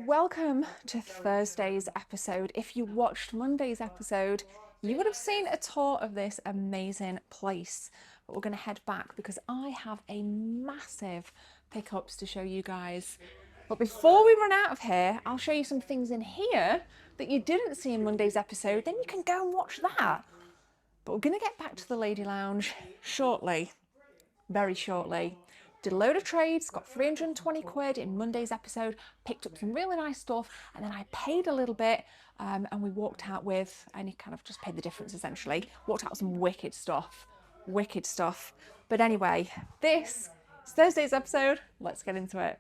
Welcome to Thursday's episode. If you watched Monday's episode, you would have seen a tour of this amazing place. But we're going to head back because I have a massive pickups to show you guys. But before we run out of here, I'll show you some things in here that you didn't see in Monday's episode. Then you can go and watch that. But we're going to get back to the Lady Lounge shortly, very shortly. Did a load of trades, got 320 quid in Monday's episode, picked up some really nice stuff, and then I paid a little bit and we walked out with, and you kind of just paid the difference essentially, walked out with some wicked stuff. But anyway, this is Thursday's episode, let's get into it.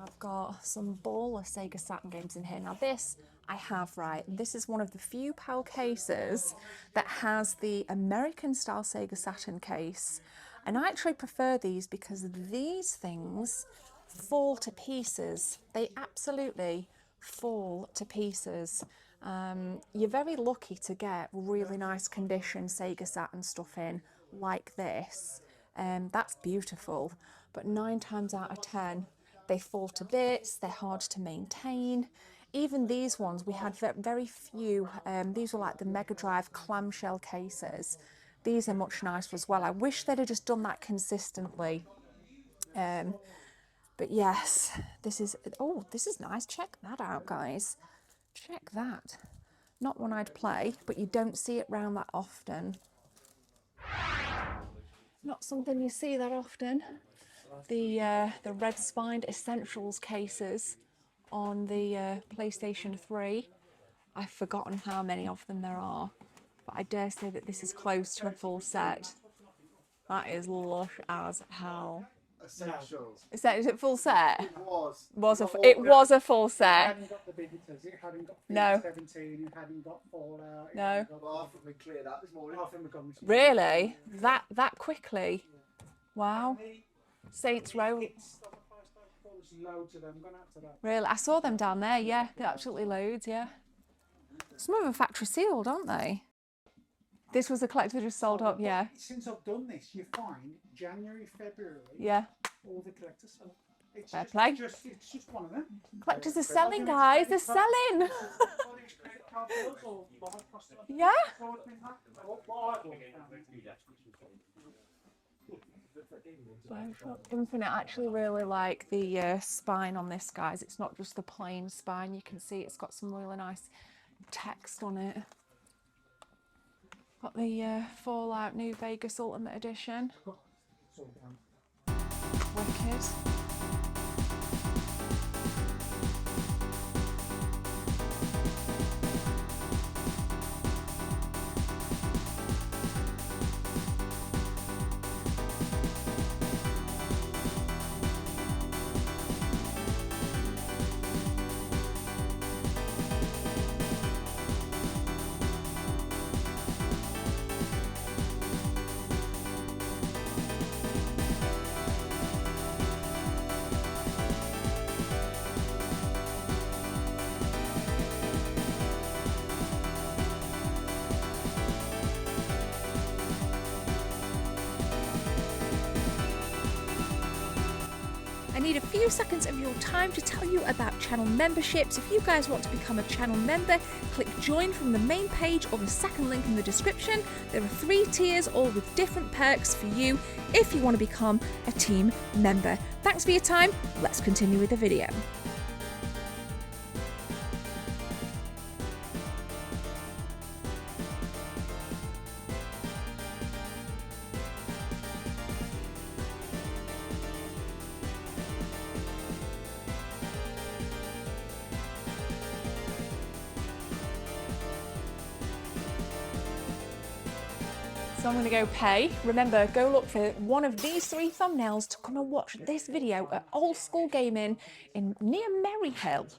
I've got some baller Sega Saturn games in here. Now this I have, right, this is one of the few PAL cases that has the American style Sega Saturn case. And I actually prefer these because these things fall to pieces. They absolutely fall to pieces. You're very lucky to get really nice condition Sega Saturn stuff in like this. That's beautiful. But 9 times out of 10, they fall to bits, they're hard to maintain. Even these ones, we had very few. These were like the Mega Drive clamshell cases. These are much nicer as well. I wish they'd have just done that consistently. But yes, this is nice. Check that out, guys. Check that. Not one I'd play, but you don't see it round that often. Not something you see that often. The red spined Essentials cases on the PlayStation 3. I've forgotten how many of them there are. But I dare say that this is close to a full set. That is lush as hell. Essentials. Is it full set? It was. It was a full It set. hadn't got the visitors, it hadn't got No. 17, it hadn't got Fallout. No. Well, half of me cleared out this morning. Half of them were gone. Really? That quickly? Wow. Saints Row. There's loads of them gone out to that. Really? I saw them down there, yeah. They're absolutely loads, yeah. Some of them factory sealed, aren't they? This was a collector just sold up, yeah. Since I've done this, you find January, February, Yeah. all the collectors sell. It's Fair just, play. It's just one of them. Collectors are selling, guys. They're selling. Yeah. Infinite. I actually really like the spine on this, guys. It's not just the plain spine. You can see it's got some really nice text on it. Got the Fallout New Vegas Ultimate Edition. Wicked. I need a few seconds of your time to tell you about channel memberships. If you guys want to become a channel member, click join from the main page or the second link in the description. There are 3 tiers, all with different perks for you if you want to become a team member. Thanks for your time. Let's continue with the video. So I'm going to go pay. Remember, go look for one of these 3 thumbnails to come and watch this video at Old School Gaming in near Maryhill,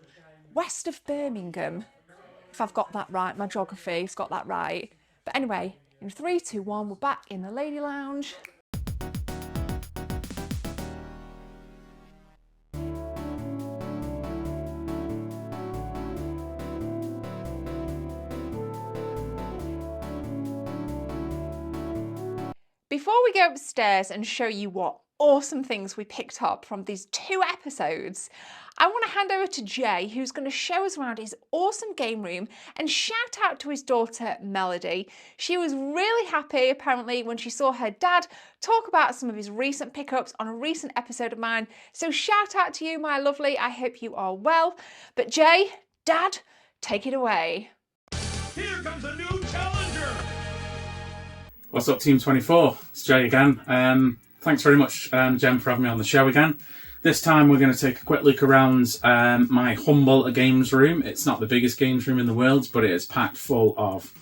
west of Birmingham. If I've got that right, my geography's got that right. But anyway, in 3, 2, 1, we're back in the Lady Lounge. Before we go upstairs and show you what awesome things we picked up from these 2 episodes, I want to hand over to Jay, who's going to show us around his awesome game room and shout out to his daughter, Melody. She was really happy, apparently, when she saw her dad talk about some of his recent pickups on a recent episode of mine. So shout out to you, my lovely. I hope you are well. But Jay, Dad, take it away. Here comes a new challenger! What's up, Team 24? It's Jay again. Thanks very much, Jem, for having me on the show again. This time we're going to take a quick look around my humble games room. It's not the biggest games room in the world, but it is packed full of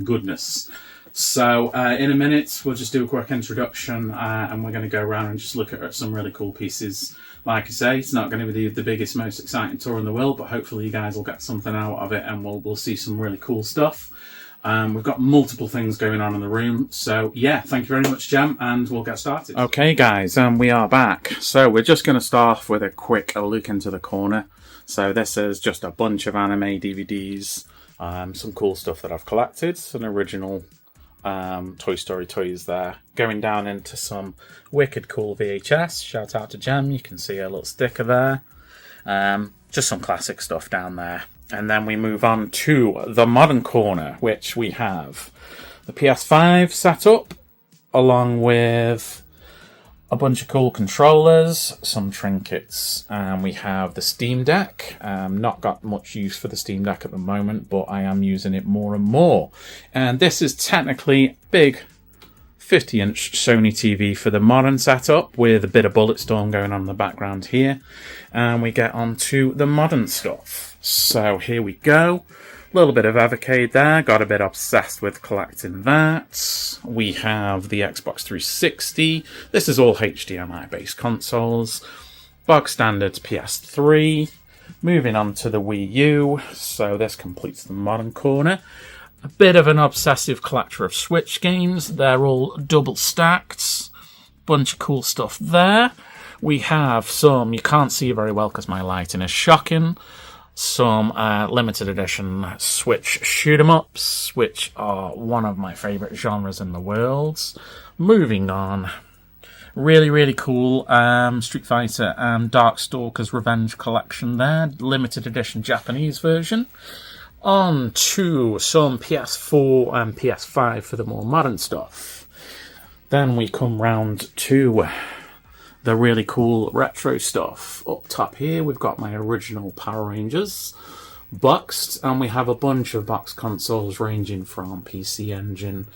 goodness. So in a minute, we'll just do a quick introduction and we're going to go around and just look at some really cool pieces. Like I say, it's not going to be the biggest, most exciting tour in the world, but hopefully you guys will get something out of it and we'll see some really cool stuff. We've got multiple things going on in the room. So yeah, thank you very much, Jem, and we'll get started. Okay, guys, we are back. So we're just going to start off with a quick look into the corner. So this is just a bunch of anime DVDs, some cool stuff that I've collected, some original Toy Story toys there. Going down into some wicked cool VHS. Shout out to Jem, you can see a little sticker there. Just some classic stuff down there. And then we move on to the modern corner, which we have the PS5 set up, along with a bunch of cool controllers, some trinkets, and we have the Steam Deck. Not got much use for the Steam Deck at the moment, but I am using it more and more. And this is technically big 50-inch Sony TV for the modern setup, with a bit of Bulletstorm going on in the background here. And we get on to the modern stuff. So here we go. A little bit of Evercade there. Got a bit obsessed with collecting that. We have the Xbox 360. This is all HDMI-based consoles. Bog standard PS3. Moving on to the Wii U. So this completes the modern corner. A bit of an obsessive collector of Switch games. They're all double stacked. Bunch of cool stuff there. We have some, you can't see very well because my lighting is shocking, some limited edition Switch shoot 'em ups, which are one of my favourite genres in the world. Moving on. Really, really cool Street Fighter and Darkstalkers Revenge collection there. Limited edition Japanese version. On to some PS4 and PS5 for the more modern stuff. Then we come round to the really cool retro stuff. Up top here we've got my original Power Rangers boxed, and we have a bunch of box consoles ranging from PC Engine,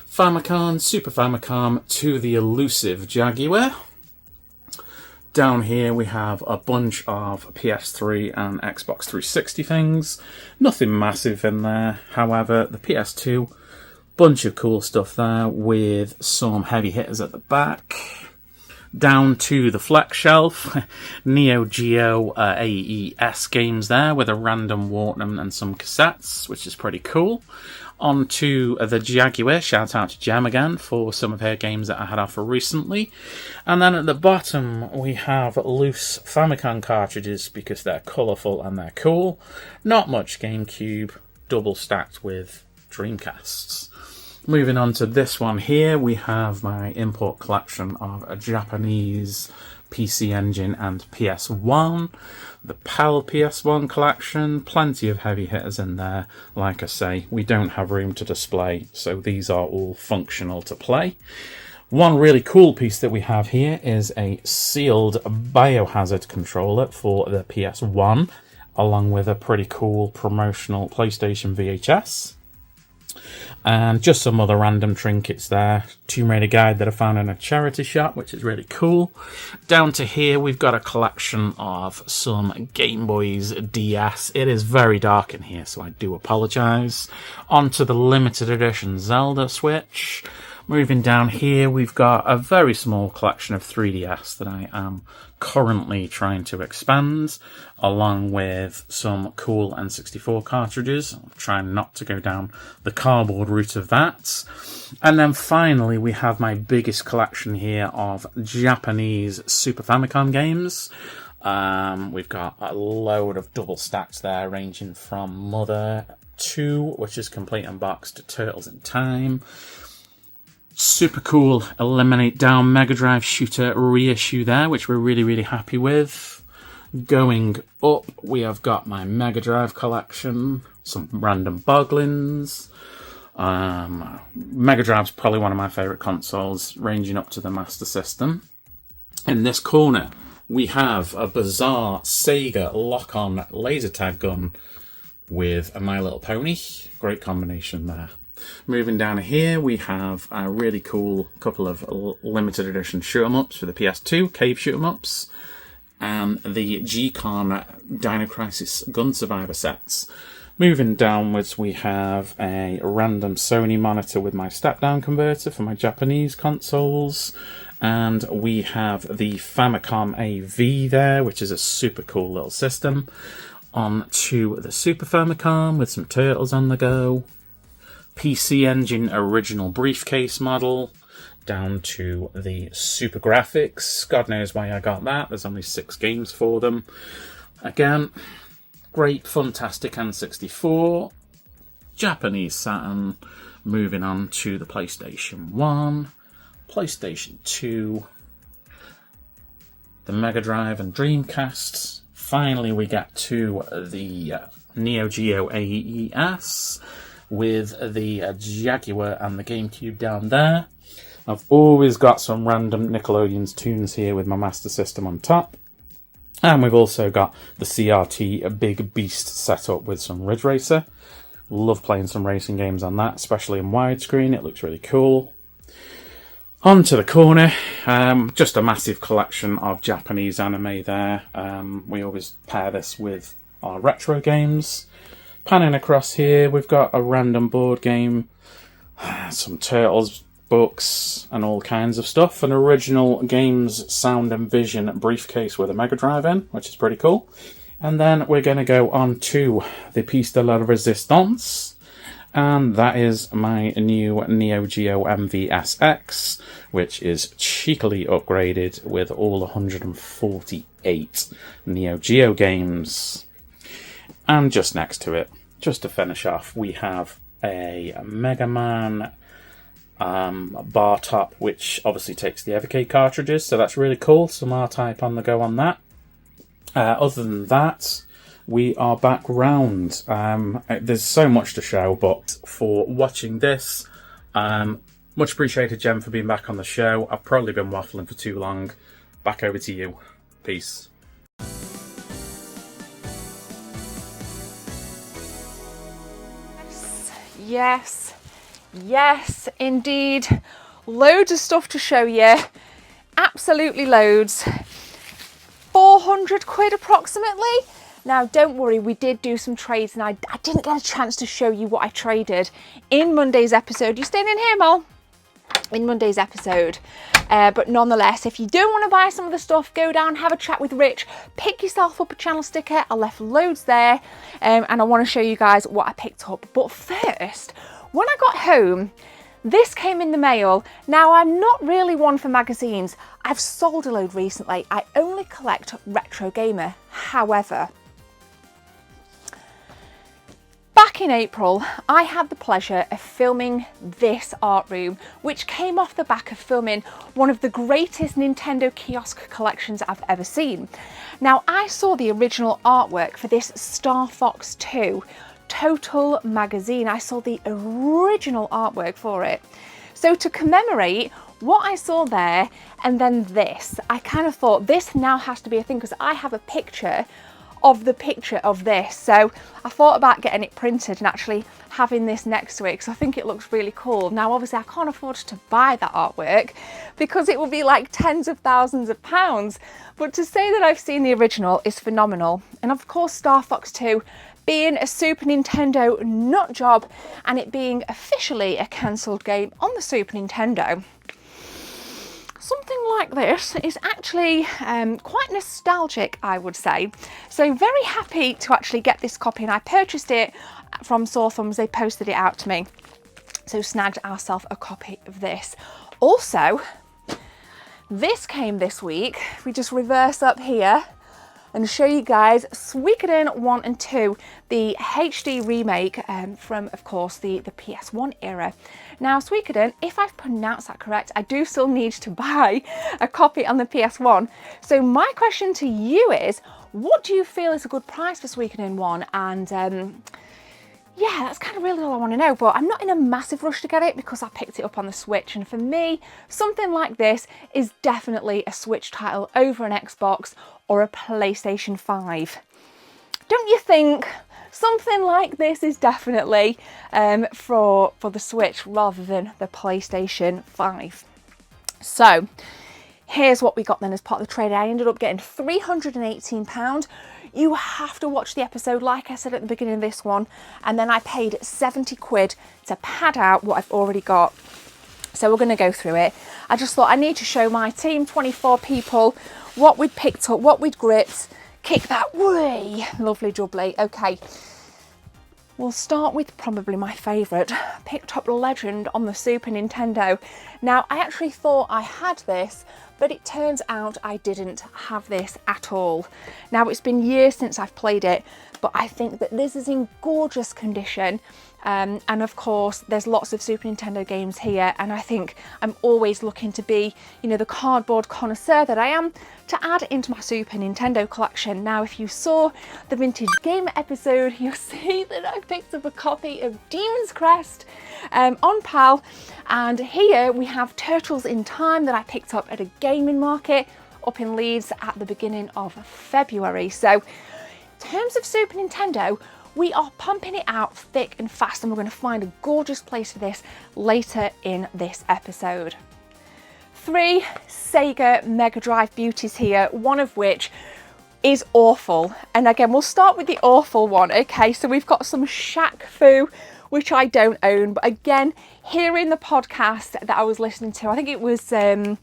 Famicom, Super Famicom to the elusive Jaguar. Down here we have a bunch of PS3 and Xbox 360 things. Nothing massive in there. However, the PS2, bunch of cool stuff there with some heavy hitters at the back. Down to the flex shelf, Neo Geo AES games there with a random Walkman and some cassettes, which is pretty cool. On to the Jaguar, shout out to Jem again for some of her games that I had offer recently. And then at the bottom we have loose Famicom cartridges because they're colourful and they're cool. Not much GameCube, double stacked with Dreamcasts. Moving on to this one here, we have my import collection of a Japanese PC Engine and PS1. The PAL PS1 collection, plenty of heavy hitters in there. Like I say, we don't have room to display, so these are all functional to play. One really cool piece that we have here is a sealed Biohazard controller for the PS1, along with a pretty cool promotional PlayStation VHS. And just some other random trinkets there. Tomb Raider guide that I found in a charity shop, which is really cool. Down to here, we've got a collection of some Game Boys DS. It is very dark in here, so I do apologise. On to the limited edition Zelda Switch. Moving down here, we've got a very small collection of 3DS that I am currently trying to expand, along with some cool N64 cartridges. I'm trying not to go down the cardboard route of that. And then finally, we have my biggest collection here of Japanese Super Famicom games. We've got a load of double stacks there, ranging from Mother 2, which is complete unboxed, to Turtles in Time. Super cool Eliminate Down Mega Drive shooter reissue there, which we're really, really happy with. Going up, we have got my Mega Drive collection, some random Boglins. Mega Drive's probably one of my favourite consoles, ranging up to the Master System. In this corner, we have a bizarre Sega lock-on laser tag gun with a My Little Pony. Great combination there. Moving down here, we have a really cool couple of limited edition shoot-em-ups for the PS2, cave shoot-em-ups, and the G-Con Dino Crisis Gun Survivor sets. Moving downwards, we have a random Sony monitor with my step-down converter for my Japanese consoles. And we have the Famicom AV there, which is a super cool little system. On to the Super Famicom with some Turtles on the go. PC Engine original briefcase model. Down to the Super Graphics. God knows why I got that. There's only 6 games for them. Again, great, fantastic N64. Japanese Saturn. Moving on to the PlayStation 1. PlayStation 2. The Mega Drive and Dreamcast. Finally, we get to the Neo Geo AES with the Jaguar and the GameCube down there. I've always got some random Nickelodeon's tunes here with my Master System on top. And we've also got the CRT Big Beast set up with some Ridge Racer. Love playing some racing games on that, especially in widescreen. It looks really cool. On to the corner, just a massive collection of Japanese anime there. We always pair this with our retro games. Panning across here, we've got a random board game, some Turtles books, and all kinds of stuff. An original Games Sound and Vision briefcase with a Mega Drive in, which is pretty cool. And then we're going to go on to the piece de la resistance. And that is my new Neo Geo MVSX, which is cheekily upgraded with all 148 Neo Geo games. And just next to it, just to finish off, we have a Mega Man bar top, which obviously takes the Evercade cartridges, so that's really cool. Some R-Type on the go on that. Other than that, we are back round. There's so much to show, but for watching this, much appreciated, Jem, for being back on the show. I've probably been waffling for too long. Back over to you. Peace. Yes, yes, indeed. Loads of stuff to show you. Absolutely loads. 400 quid approximately. Now, don't worry, we did do some trades and I didn't get a chance to show you what I traded in Monday's episode. You staying in here, Mel? In Monday's episode. But nonetheless, if you do want to buy some of the stuff, go down, have a chat with Rich, pick yourself up a channel sticker. I left loads there, and I want to show you guys what I picked up. But first, when I got home, this came in the mail. Now, I'm not really one for magazines. I've sold a load recently. I only collect Retro Gamer. However, back in April, I had the pleasure of filming this art room, which came off the back of filming one of the greatest Nintendo kiosk collections I've ever seen. Now, I saw the original artwork for this Star Fox 2 Total magazine. I saw the original artwork for it. So to commemorate what I saw there and then this, I kind of thought this now has to be a thing because I have a picture of the picture of this. So I thought about getting it printed and actually having this next to it because I think it looks really cool. Now, obviously I can't afford to buy that artwork because it would be like tens of thousands of pounds. But to say that I've seen the original is phenomenal. And of course, Star Fox 2 being a Super Nintendo nut job and it being officially a cancelled game on the Super Nintendo. Something like this is actually quite nostalgic, I would say. So very happy to actually get this copy, and I purchased it from Sore Thumbs. They posted it out to me. So snagged ourselves a copy of this. Also, this came this week. We just reverse up here and show you guys Suikoden 1 and 2, the HD remake from, of course, the PS1 era. Now, Suikoden, if I've pronounced that correct, I do still need to buy a copy on the PS1. So my question to you is, what do you feel is a good price for Suikoden 1? And yeah, that's kind of really all I want to know, but I'm not in a massive rush to get it because I picked it up on the Switch, and for me, something like this is definitely a Switch title over an Xbox or a PlayStation 5. Don't you think? Something like this is definitely for the Switch rather than the PlayStation 5. So here's what we got then as part of the trade. I ended up getting £318. You have to watch the episode, like I said at the beginning of this one, and then I paid 70 quid to pad out what I've already got. So we're going to go through it. I just thought I need to show my team, 24 people, what we'd picked up, what we'd gripped. Kick that way. Lovely jubbly. Okay. We'll start with probably my favourite. Picked up Legend on the Super Nintendo. Now, I actually thought I had this, but it turns out I didn't have this at all. Now, it's been years since I've played it, but I think that this is in gorgeous condition. And of course, there's lots of Super Nintendo games here, and I think I'm always looking to be, you know, the cardboard connoisseur that I am, to add into my Super Nintendo collection. Now, if you saw the Vintage Gamer episode, you'll see that I picked up a copy of Demon's Crest on PAL, and here we have Turtles in Time that I picked up at a gaming market up in Leeds at the beginning of February. So, in terms of Super Nintendo, we are pumping it out thick and fast, and we're going to find a gorgeous place for this later in this episode. 3 Sega Mega Drive beauties here, one of which is awful. And again, we'll start with the awful one. Okay, so we've got some Shaq Fu, which I don't own, but again, hearing the podcast that I was listening to, I think it was oh,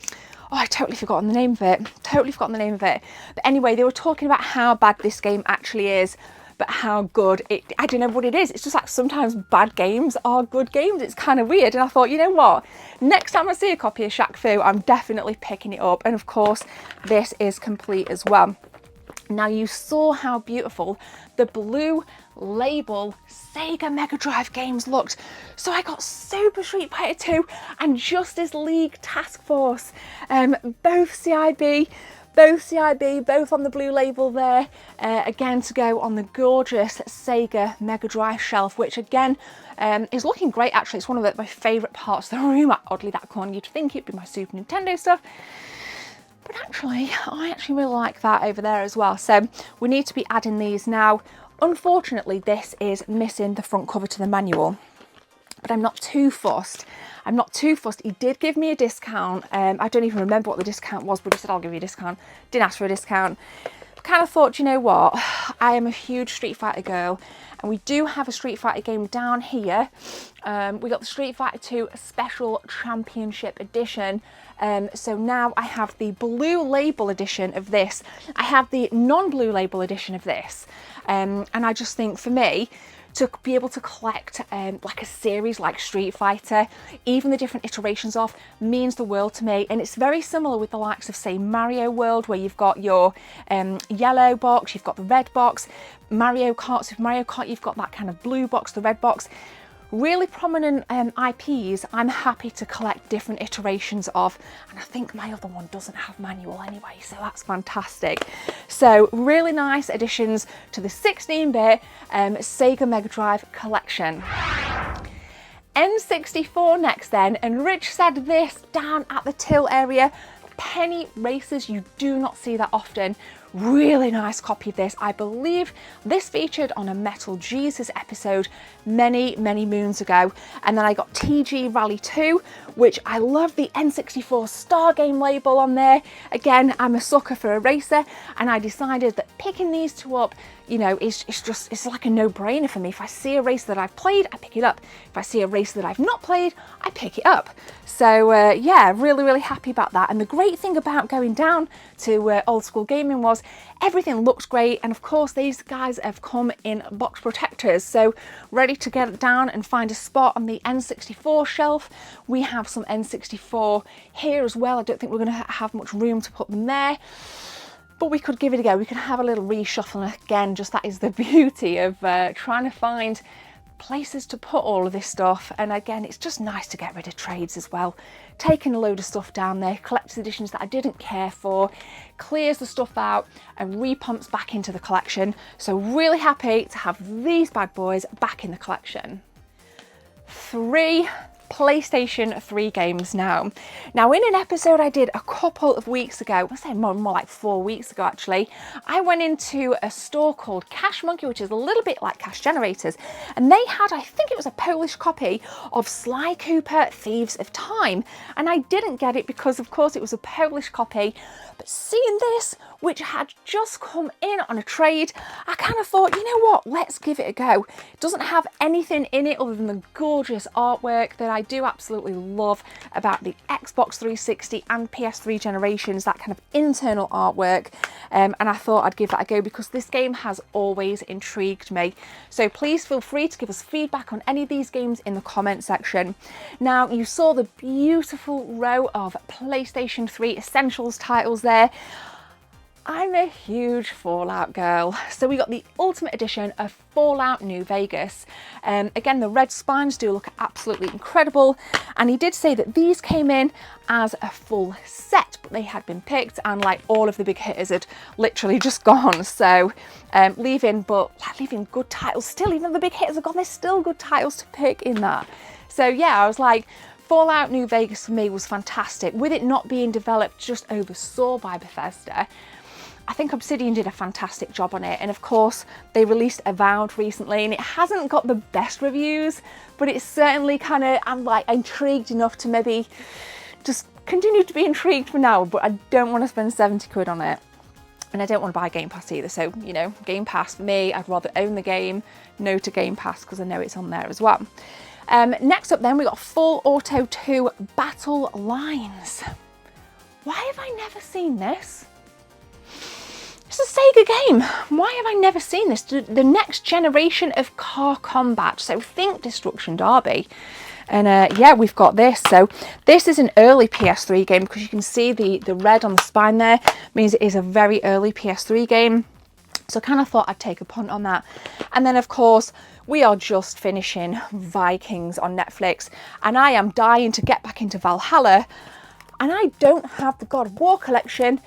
I totally forgotten the name of it. But anyway, they were talking about how bad this game actually is, but how good it, I don't know what it is. It's just like sometimes bad games are good games. It's kind of weird. And I thought, you know what? Next time I see a copy of Shaq Fu, I'm definitely picking it up. And of course, this is complete as well. Now, you saw how beautiful the blue label Sega Mega Drive games looked. So I got Super Street Fighter 2 and Justice League Task Force, both CIB, both on the blue label there, again to go on the gorgeous Sega Mega Drive shelf, which again is looking great actually. It's one of my favourite parts of the room. Oddly, that corner, you'd think it'd be my Super Nintendo stuff, but actually I actually really like that over there as well. So we need to be adding these now. Unfortunately, this is missing the front cover to the manual, but I'm not too fussed. He did give me a discount. I don't even remember what the discount was, but he said, I'll give you a discount. Didn't ask for a discount. Kind of thought, you know what? I am a huge Street Fighter girl, and we do have a Street Fighter game down here. We got the Street Fighter 2 Special Championship Edition. So now I have the blue label edition of this. I have the non-blue label edition of this. And I just think for me, to be able to collect like a series like Street Fighter, even the different iterations of, means the world to me. And it's very similar with the likes of, say, Mario World, where you've got your yellow box, you've got the red box. Mario Kart, so with Mario Kart, you've got that kind of blue box, the red box. Really prominent IPs, I'm happy to collect different iterations of, and I think my other one doesn't have manual anyway, so that's fantastic. So really nice additions to the 16-bit Sega Mega Drive collection. N64 next then, and Rich said this down at the till area, penny racers, you do not see that often. Really nice copy of this. I believe this featured on a Metal Jesus episode many moons ago. And then I got TG Rally 2, which I love the N64 Star Game label on there. Again, I'm a sucker for a racer, and I decided that picking these two up, you know, it's like a no-brainer for me. If I see a racer that I've played, I pick it up. If I see a racer that I've not played, I pick it up. So yeah, really happy about that. And the great thing about going down to Old School Gaming was everything looked great, and of course these guys have come in box protectors, so ready to get down and find a spot on the N64 shelf. We have some N64 here as well. I don't think we're going to have much room to put them there, but we could give it a go. We could have a little reshuffle, and again, just that is the beauty of trying to find places to put all of this stuff. And again, it's just nice to get rid of trades as well. Taking a load of stuff down there, collector's editions that I didn't care for, clears the stuff out and repumps back into the collection. So really happy to have these bad boys back in the collection. 3 PlayStation 3 games now. Now, in an episode I did a couple of weeks ago, I say more like 4 weeks ago actually, I went into a store called Cash Monkey, which is a little bit like Cash Generators, and they had, I think it was a Polish copy of Sly Cooper Thieves of Time, and I didn't get it because of course it was a Polish copy, but seeing this, which had just come in on a trade, I kind of thought, you know what, let's give it a go. It doesn't have anything in it other than the gorgeous artwork that I do absolutely love about the Xbox 360 and PS3 generations, that kind of internal artwork, and I thought I'd give that a go because this game has always intrigued me. So please feel free to give us feedback on any of these games in the comment section. Now, you saw the beautiful row of PlayStation 3 Essentials titles there. I'm a huge Fallout girl. So we got the Ultimate Edition of Fallout New Vegas. Again, the red spines do look absolutely incredible. And he did say that these came in as a full set, but they had been picked and like all of the big hitters had literally just gone. So leaving good titles still, even though the big hitters are gone, there's still good titles to pick in that. So yeah, I was like, Fallout New Vegas for me was fantastic. With it not being developed, just oversaw by Bethesda, I think Obsidian did a fantastic job on it. And of course, they released Avowed recently and it hasn't got the best reviews, but it's certainly kind of, I'm like intrigued enough to maybe just continue to be intrigued for now, but I don't want to spend 70 quid on it. And I don't want to buy Game Pass either. So, you know, Game Pass for me, I'd rather own the game, no to Game Pass because I know it's on there as well. Next up then, we got Full Auto 2 Battle Lines. Why have I never seen this? It's a Sega game. Why have I never seen this? The next generation of car combat. So think Destruction Derby. And yeah, we've got this. So this is an early PS3 game because you can see the red on the spine there means it is a very early PS3 game. So I kind of thought I'd take a punt on that. And then of course, we are just finishing Vikings on Netflix and I am dying to get back into Valhalla and I don't have the God of War collection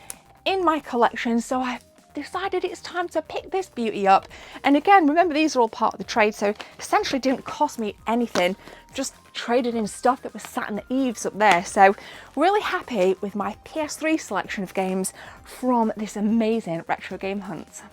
in my collection, so I decided it's time to pick this beauty up. And again, remember these are all part of the trade, so essentially didn't cost me anything, just traded in stuff that was sat in the eaves up there. So really happy with my PS3 selection of games from this amazing retro game hunt.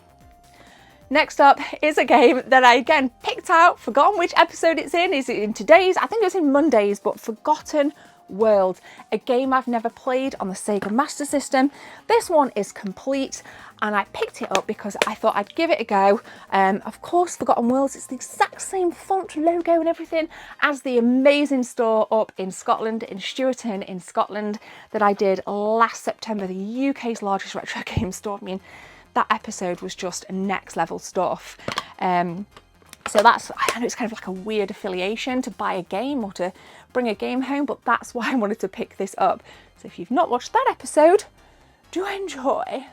Next up is a game that I again picked out, forgotten which episode it's in. Is it in today's? I think it was in Monday's, but Forgotten World, a game I've never played on the Sega Master System. This one is complete and I picked it up because I thought I'd give it a go. Of course, Forgotten Worlds, it's the exact same font, logo and everything as the amazing store up in Scotland, in Stewarton in Scotland, that I did last September, the UK's largest retro game store. I mean, that episode was just next level stuff. So that's, I know it's kind of like a weird affiliation to buy a game or to bring a game home, but that's why I wanted to pick this up. So if you've not watched that episode, do enjoy.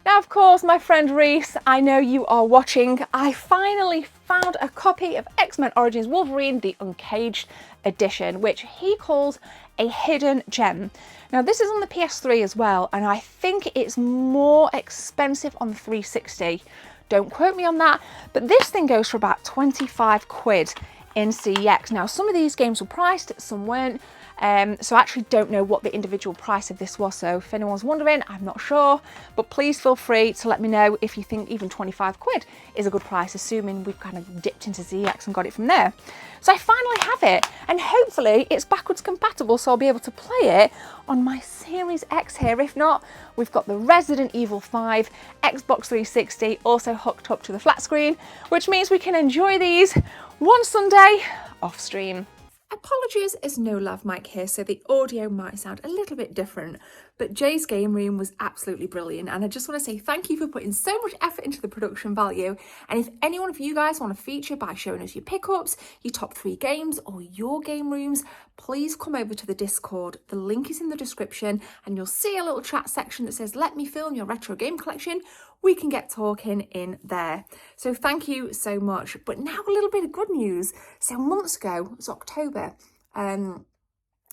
Now, of course, my friend Reese, I know you are watching. I finally found a copy of X-Men Origins Wolverine, the Uncaged edition, which he calls a hidden gem. Now, this is on the PS3 as well, and I think it's more expensive on the 360. Don't quote me on that, but this thing goes for about 25 quid in CEX. Now, some of these games were priced, some weren't, so I actually don't know what the individual price of this was, so if anyone's wondering, I'm not sure, but please feel free to let me know if you think even 25 quid is a good price, assuming we've kind of dipped into CEX and got it from there. So I finally have it, and hopefully it's backwards compatible, so I'll be able to play it on my Series X here. If not, we've got the Resident Evil 5 Xbox 360 also hooked up to the flat screen, which means we can enjoy these one Sunday off stream. Apologies, it's no lav mic here, so the audio might sound a little bit different, but Jay's game room was absolutely brilliant, and I just want to say thank you for putting so much effort into the production value. And if any one of you guys want to feature by showing us your pickups, your top 3 games, or your game rooms, please come over to the Discord. The link is in the description, and you'll see a little chat section that says let me film your retro game collection, we can get talking in there. So thank you so much. But now a little bit of good news. So months ago, it was October, I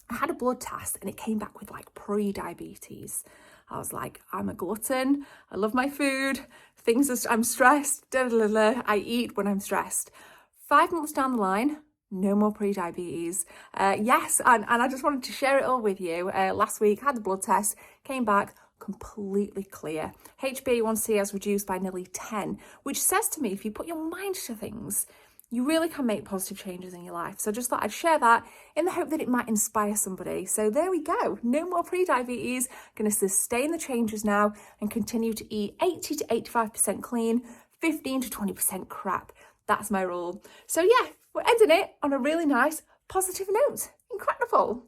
had a blood test and it came back with like pre-diabetes. I was like, I'm a glutton. I love my food. I'm stressed. I eat when I'm stressed. 5 months down the line, no more pre-diabetes. Yes, and I just wanted to share it all with you. Last week, had the blood test, came back completely clear. HbA1c has reduced by nearly 10, which says to me, if you put your mind to things, you really can make positive changes in your life. So I just thought I'd share that in the hope that it might inspire somebody. So there we go. No more pre-diabetes. Going to sustain the changes now and continue to eat 80 to 85% clean, 15 to 20% crap. That's my rule. So yeah, we're ending it on a really nice positive note. Incredible.